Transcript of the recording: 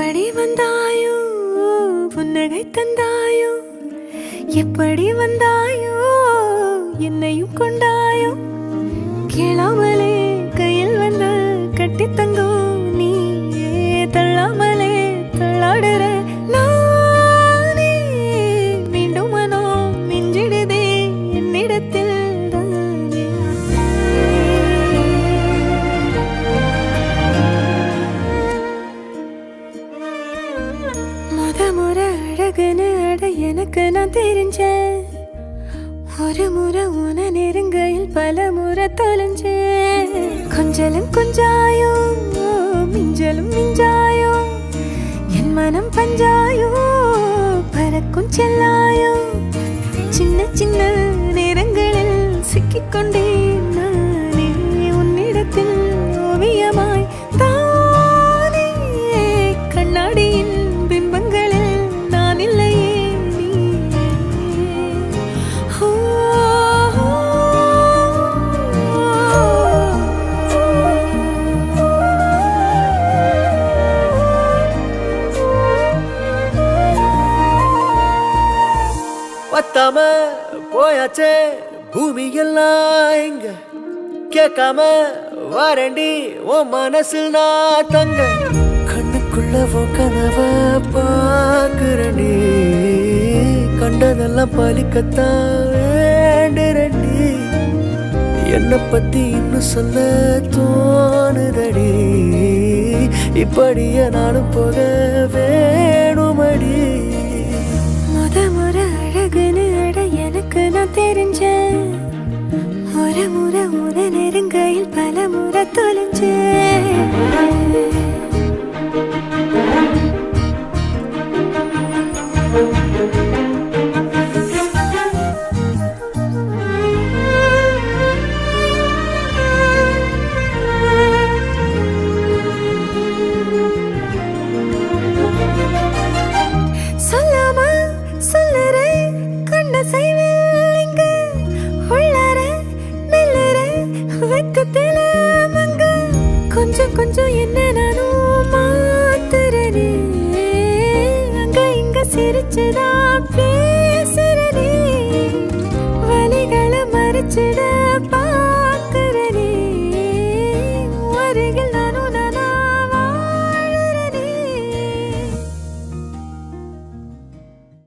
எப்படி வந்தாயோ புன்னகை தந்தாயோ எப்படி வந்தாயோ என்னையும் கொண்டாயோ கேளாமலே கையில் வந்து கட்டி தங்கோ நீ தள்ளாமலே தள்ளாடுற நானே மீண்டும் மனோ மிஞ்சிடுதே என்னிடத்தில் முறை அழகுன்னு அட எனக்கு நான் தெரிஞ்சேன் ஒரு முறை உன நெருங்கையில் பல முறை தொலைஞ்சேன் கொஞ்சலும் கொஞ்சாயோ மிஞ்சலும் மிஞ்சாயோ என் மனம் பஞ்சாயோ பறக்கும் செல்லாயோ சின்ன சின்ன நேரங்களில் சிக்கிக்கொண்டேன் நானே உன்னிடத்தில் ஓவியமாய் தானே கண்ணாடியின் பிம்பங்களில் நான் இல்லையே பத்தாம போயாச்சே பூமி எல்லாம் இங்க கேட்காம வாரண்டி உன் மனசில் நான் தங்க கண்ணுக்குள்ள உன் கனவ பாக்குறண்டி கண்டதெல்லாம் பலிக்கத்தான் வேண்டுறண்டி என்னை பத்தி இன்னும் சொல்ல தோணுதடி இப்படியே நானும் போக வேணுமடி முறை அழகுன்னு அட எனக்கு நான் தெரிஞ்சேன் ஒரு முறை உன நெருங்கையில் பல முறை தொலைஞ்சேன்